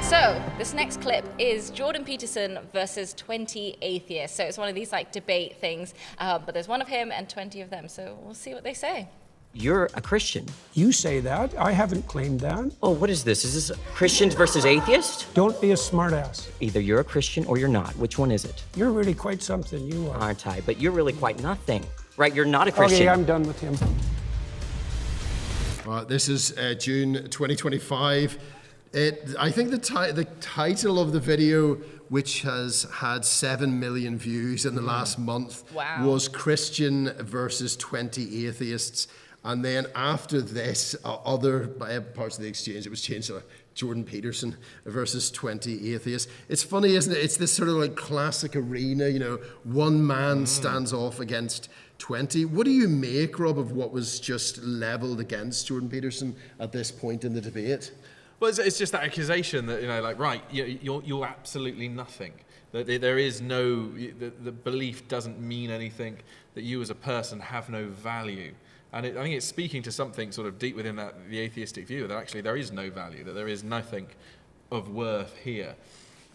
So this next clip is Jordan Peterson versus 20 atheists. So it's one of these like debate things, but there's one of him and 20 of them. So we'll see what they say. You're a Christian. You say that. I haven't claimed that. Oh, what is this? Is this Christians versus atheists? Don't be a smartass. Either you're a Christian or you're not. Which one is it? You're really quite something, you are. Aren't I? But you're really quite nothing. Right, you're not a Christian. Okay, I'm done with him. This is June 2025. I think the title of the video, which has had 7 million views in the last month, was Christian versus 20 atheists. And then after this, other parts of the exchange, it was changed to Jordan Peterson versus 20 atheists. It's funny, isn't it? It's this sort of like classic arena, you know, one man stands off against 20. What do you make, Rob, of what was just leveled against Jordan Peterson at this point in the debate? Well, it's just that accusation that, you know, like, right, you're absolutely nothing. That there is no, the belief doesn't mean anything, that you as a person have no value. And I think it's speaking to something sort of deep within the atheistic view, that actually there is no value, that there is nothing of worth here.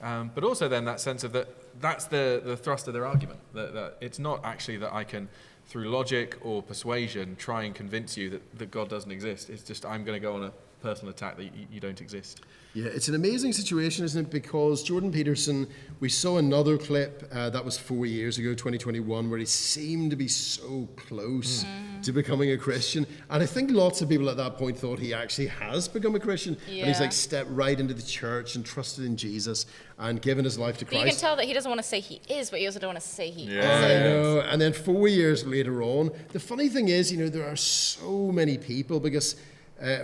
But also then that sense of that's the thrust of their argument, that it's not actually that I can, through logic or persuasion, try and convince you that God doesn't exist. It's just I'm going to go on a personal attack that you don't exist. Yeah, it's an amazing situation, isn't it? Because Jordan Peterson, we saw another clip that was 4 years ago, 2021, where he seemed to be so close to becoming a Christian. And I think lots of people at that point thought he actually has become a Christian. And he's like stepped right into the church and trusted in Jesus and given his life to Christ. But you can tell that he doesn't want to say he is, but he also don't want to say he isn't. I know. And then 4 years later on, the funny thing is, you know, there are so many people because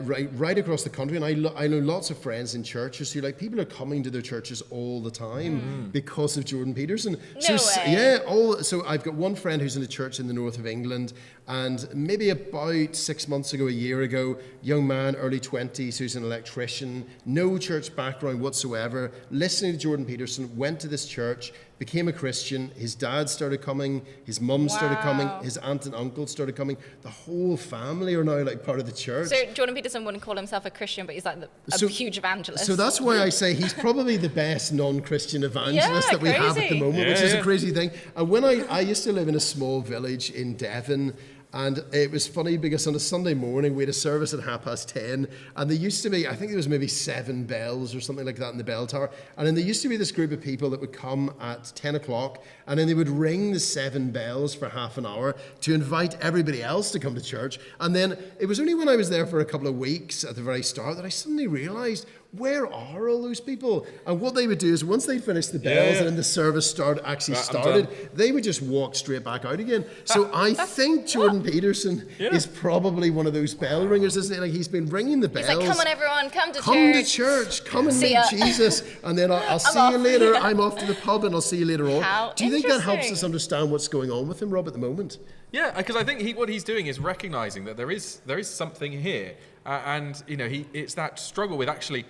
right across the country, and I know lots of friends in churches who, like, people are coming to their churches all the time because of Jordan Peterson. No way. So I've got one friend who's in a church in the north of England, and maybe about 6 months ago, a year ago, young man, early 20s, who's an electrician, no church background whatsoever, listening to Jordan Peterson, went to this church, became a Christian. His dad started coming, his mum started coming, his aunt and uncle started coming. The whole family are now like part of the church. So Jordan Peterson wouldn't call himself a Christian, but he's like a huge evangelist. So that's why I say he's probably the best non-Christian evangelist that we have at the moment, which is a crazy thing. And when I used to live in a small village in Devon, and it was funny because on a Sunday morning we had a service at 10:30, and there used to be, I think there was maybe 7 bells or something like that in the bell tower, and then there used to be this group of people that would come at 10 o'clock, and then they would ring the 7 bells for half an hour to invite everybody else to come to church. And then it was only when I was there for a couple of weeks at the very start that I suddenly realized, where are all those people? And what they would do is once they finished the bells and then the service started, they would just walk straight back out again. So I think Jordan Peterson is probably one of those bell ringers, isn't he? Like, he's been ringing the bells. He's like, come on everyone, come to church. Come and meet Jesus. And then I'll see you later. I'm off to the pub and I'll see you later on. Do you think that helps us understand what's going on with him, Rob, at the moment? Yeah, because I think what he's doing is recognizing that there is something here. And, you know, it's that struggle with actually,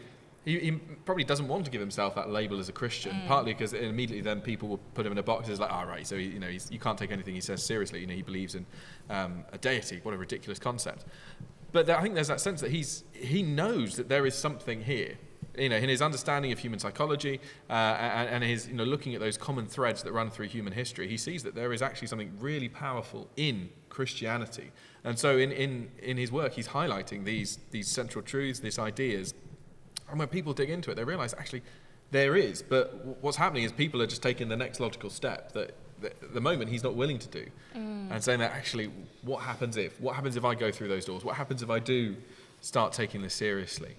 he probably doesn't want to give himself that label as a Christian, partly because immediately then people will put him in a box as like, right, so you can't take anything he says seriously. You know, he believes in a deity. What a ridiculous concept. But I think there's that sense that he knows that there is something here. You know, in his understanding of human psychology and his, you know, looking at those common threads that run through human history, he sees that there is actually something really powerful in Christianity. And so in his work, he's highlighting these central truths, these ideas. And when people dig into it, they realize actually there is. But what's happening is people are just taking the next logical step that at the moment he's not willing to do. And saying that actually, what happens if I go through those doors? What happens if I do start taking this seriously?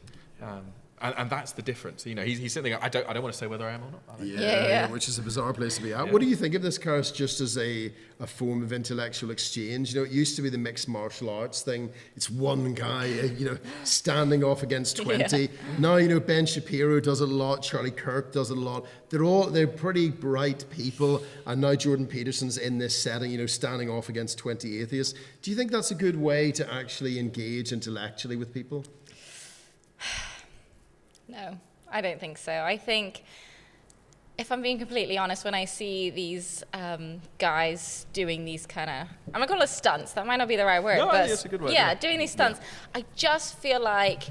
And that's the difference. You know, he's sitting there, I don't want to say whether I am or not. Yeah, which is a bizarre place to be at. Yeah. What do you think of this, Karis, just as a form of intellectual exchange? You know, it used to be the mixed martial arts thing. It's one guy, you know, standing off against 20. Yeah. Now, you know, Ben Shapiro does it a lot. Charlie Kirk does it a lot. They're pretty bright people. And now Jordan Peterson's in this setting, you know, standing off against 20 atheists. Do you think that's a good way to actually engage intellectually with people? No, I don't think so. I think, if I'm being completely honest, when I see these guys doing these kind of, I'm going to call it stunts, that might not be the right word, no, but it's a good word. Yeah, doing these stunts, I just feel like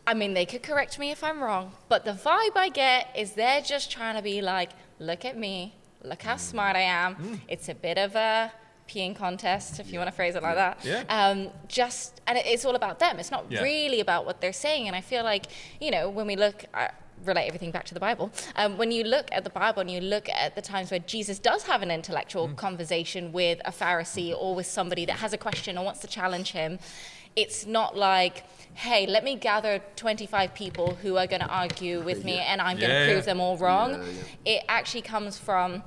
I mean, they could correct me if I'm wrong, but the vibe I get is they're just trying to be like, look at me, look how smart I am. It's a bit of a peeing contest, if you want to phrase it like that. Yeah. And it's all about them. It's not really about what they're saying. And I feel like, when we look at, relate everything back to the Bible. When you look at the Bible and you look at the times where Jesus does have an intellectual conversation with a Pharisee or with somebody that has a question or wants to challenge him, it's not like, hey, let me gather 25 people who are going to argue with me and I'm going to prove them all wrong. It actually comes from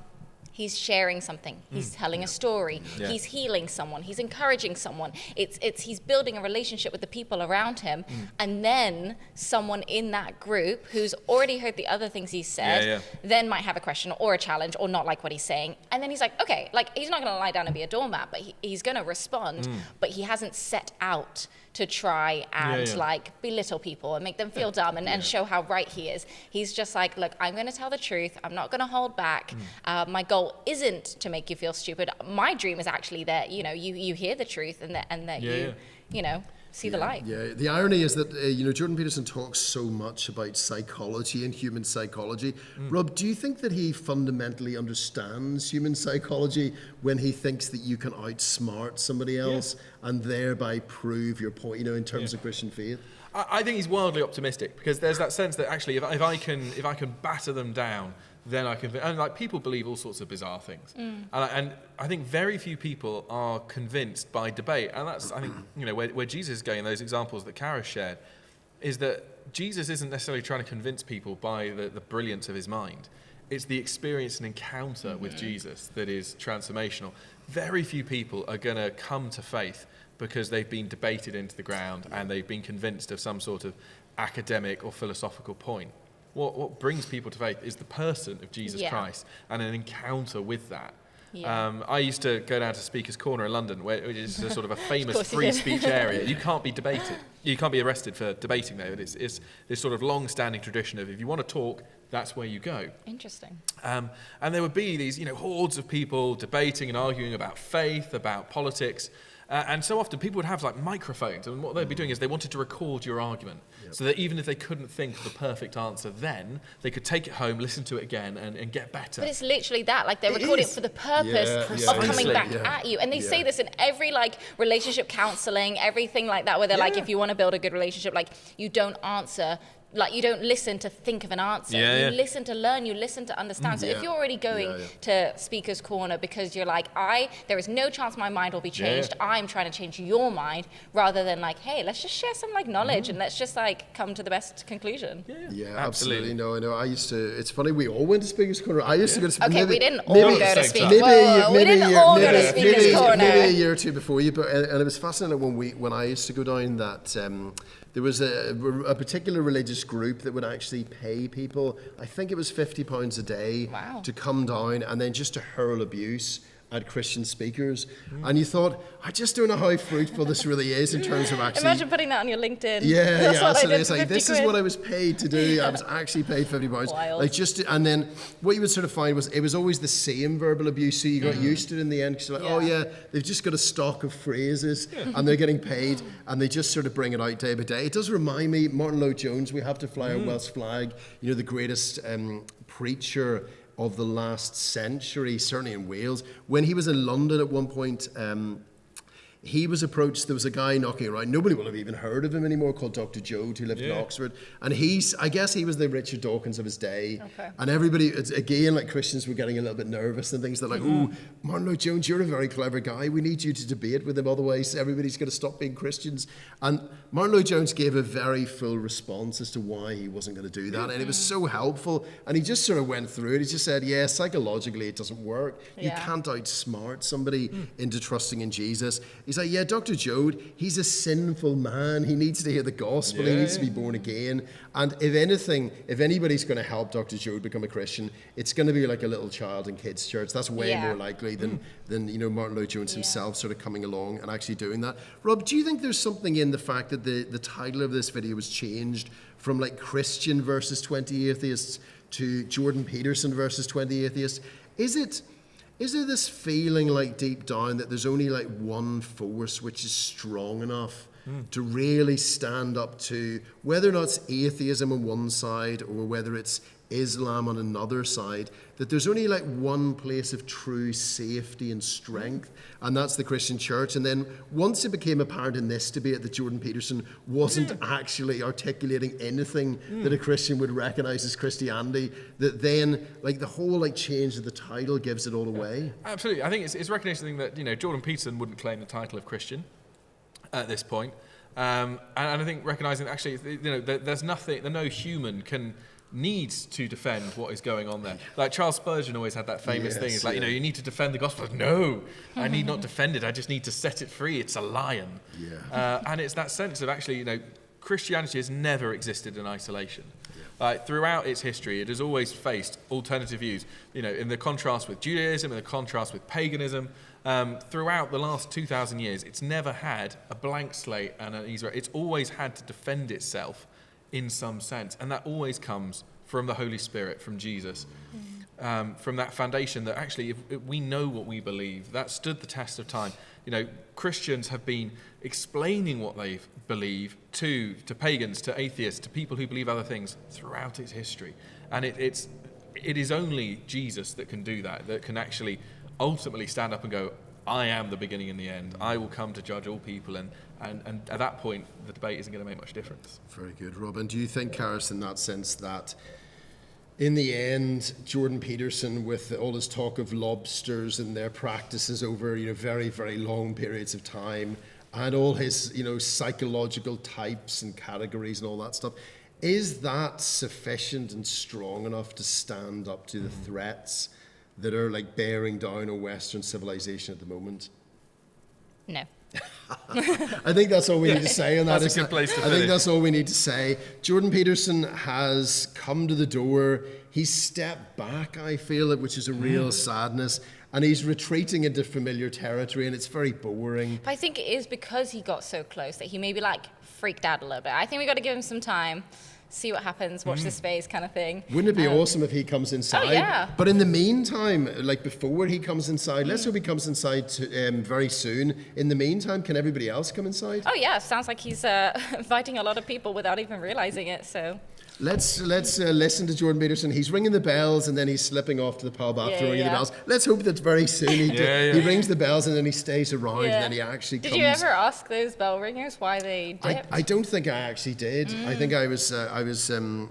he's sharing something. He's telling a story. He's healing someone. He's encouraging someone. He's building a relationship with the people around him. And then someone in that group who's already heard the other things he said then might have a question or a challenge or not like what he's saying. And then he's like, okay, like he's not going to lie down and be a doormat, but he's going to respond. But he hasn't set out to try and like belittle people and make them feel dumb and show how right he is. He's just like, look, I'm going to tell the truth. I'm not going to hold back. My goal isn't to make you feel stupid. My dream is actually that, you hear the truth and that you see the light. Yeah, the irony is that, Jordan Peterson talks so much about psychology and human psychology. Rob, do you think that he fundamentally understands human psychology when he thinks that you can outsmart somebody else and thereby prove your point, in terms of Christian faith? I think he's wildly optimistic because there's that sense that actually if I can batter them down, then I can, and like people believe all sorts of bizarre things, and I think very few people are convinced by debate, and that's I think where Jesus is going. Those examples that Kara shared, is that Jesus isn't necessarily trying to convince people by the brilliance of his mind. It's the experience and encounter with Jesus that is transformational. Very few people are going to come to faith because they've been debated into the ground and they've been convinced of some sort of academic or philosophical point. What brings people to faith is the person of Jesus Christ and an encounter with that. I used to go down to Speaker's Corner in London, which is a sort of a famous free speech area. You can't be debated. You can't be arrested for debating there. But it's this sort of long-standing tradition of if you want to talk, that's where you go. Interesting. And there would be these, hordes of people debating and arguing about faith, about politics. And so often people would have like microphones, and what they'd be doing is they wanted to record your argument so that even if they couldn't think of the perfect answer then, they could take it home, listen to it again and get better. But it's literally that, like they're recording it for the purpose of coming back at you. And they say this in every like relationship counseling, everything like that, where they're like, if you want to build a good relationship, like you don't answer, like you don't listen to think of an answer. You listen to learn, you listen to understand. So if you're already going to Speaker's Corner because you're like, there is no chance my mind will be changed. I'm trying to change your mind, rather than like, hey, let's just share some like knowledge and let's just like come to the best conclusion. Yeah, absolutely. No, I know. I used to. It's funny. We all went to Speaker's Corner. I used to go to. Okay, we didn't all go to Speaker's Corner. We didn't all go to Speaker's Corner. Maybe a year or two before you, but and it was fascinating when I used to go down that. There was a particular religious group that would actually pay people, I think it was £50 a day, to come down and then just to hurl abuse at Christian speakers. And you thought, I just don't know how fruitful this really is in terms of actually... Imagine putting that on your LinkedIn. Absolutely. It's like, this is what I was paid to do. I was actually paid £50. Wild. And then what you would sort of find was it was always the same verbal abuse, so you got used to it in the end, because you're like, they've just got a stock of phrases and they're getting paid and they just sort of bring it out day by day. It does remind me, Martin Lloyd-Jones, we have to fly our Welsh flag, the greatest preacher of the last century, certainly in Wales. When he was in London at one point, he was approached, there was a guy knocking around, nobody will have even heard of him anymore, called Dr. Joad, who lived in Oxford. And I guess he was the Richard Dawkins of his day. Okay. And everybody, again, like Christians were getting a little bit nervous and things. They're like, oh, Martin Lloyd-Jones, you're a very clever guy. We need you to debate with him, otherwise everybody's going to stop being Christians. And Martin Lloyd-Jones gave a very full response as to why he wasn't going to do that. And it was so helpful. And he just sort of went through it. He just said, psychologically it doesn't work. You can't outsmart somebody into trusting in Jesus. He's like, Dr. Joad, he's a sinful man. He needs to hear the gospel. He needs to be born again. And if anything, if anybody's going to help Dr. Joad become a Christian, it's going to be like a little child in kids' church. That's way more likely than Martin Lloyd-Jones himself sort of coming along and actually doing that. Rob, do you think there's something in the fact that the title of this video was changed from like Christian versus 20 atheists to Jordan Peterson versus 20 atheists? Is there this feeling like deep down that there's only like one force which is strong enough to really stand up to whether or not it's atheism on one side or whether it's Islam on another side, that there's only like one place of true safety and strength, and that's the Christian church. And then once it became apparent in this debate that Jordan Peterson wasn't actually articulating anything that a Christian would recognize as Christianity, that then like the whole like change of the title gives it all away. Absolutely. I think it's recognizing that, Jordan Peterson wouldn't claim the title of Christian at this point. And I think recognizing that actually, there's nothing, that no human needs to defend what is going on there. Like Charles Spurgeon always had that famous thing. It's like, you need to defend the gospel. No, I need not defend it. I just need to set it free. It's a lion. Yeah. And it's that sense of actually, Christianity has never existed in isolation. Throughout its history, it has always faced alternative views. In the contrast with Judaism, in the contrast with paganism, throughout the last 2,000 years, it's never had a blank slate and an easy. It's always had to defend itself in some sense, and that always comes from the Holy Spirit, from Jesus, from that foundation that actually, if we know what we believe, that stood the test of time. Christians have been explaining what they believe to pagans, to atheists, to people who believe other things throughout its history, and it is only Jesus that can do that, that can actually ultimately stand up and go, I am the beginning and the end. I will come to judge all people, and at that point, the debate isn't going to make much difference. Very good, Robin. Do you think, Karis, in that sense, that in the end, Jordan Peterson, with all his talk of lobsters and their practices over very, very long periods of time, and all his psychological types and categories and all that stuff, is that sufficient and strong enough to stand up to the threats that are like bearing down on Western civilization at the moment? No. I think that's all we need to say on that. That's a good place to finish. I think that's all we need to say. Jordan Peterson has come to the door. He's stepped back, I feel, which is a real sadness. And he's retreating into familiar territory, and it's very boring. But I think it is because he got so close that he maybe freaked out a little bit. I think we got to give him some time. See what happens, watch the space kind of thing. Wouldn't it be awesome if he comes inside? Oh, yeah. But in the meantime, before he comes inside, let's hope he comes inside very soon. In the meantime, can everybody else come inside? Oh, yeah. Sounds like he's inviting a lot of people without even realizing it, so... Let's listen to Jordan Peterson. He's ringing the bells and then he's slipping off to the pub after ringing the bells. Let's hope that very soon he rings the bells and then he stays around and then he actually comes. Did you ever ask those bell ringers why they dipped? I don't think I actually did. I think I didn't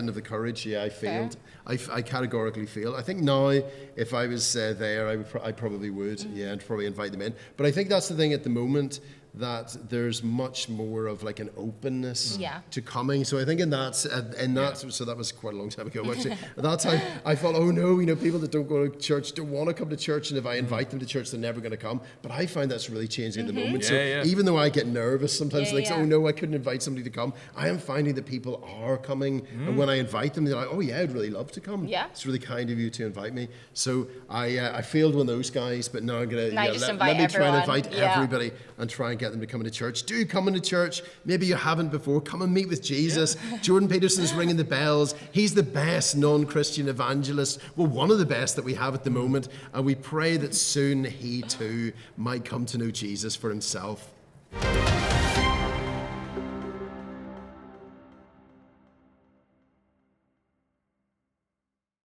have the courage. Yeah, I failed. I categorically failed. I think now, if I was there, I probably would. Yeah, I'd probably invite them in. But I think that's the thing at the moment, that there's much more of an openness to coming. So I think so that was quite a long time ago actually. At that time I thought, oh no, people that don't go to church don't want to come to church, and if I invite them to church they're never going to come. But I find that's really changing at the moment. Even though I get nervous sometimes, oh no, I couldn't invite somebody to come, I am finding that people are coming, and when I invite them they're like, oh yeah, I'd really love to come. It's really kind of you to invite me. So I failed one of those guys, but now I'm going to let me try and invite everybody and try and get them to come into church. Do come into church. Maybe you haven't before. Come and meet with Jesus. Jordan Peterson's ringing the bells. He's the best non-Christian evangelist. Well, one of the best that we have at the moment. And we pray that soon he too might come to know Jesus for himself.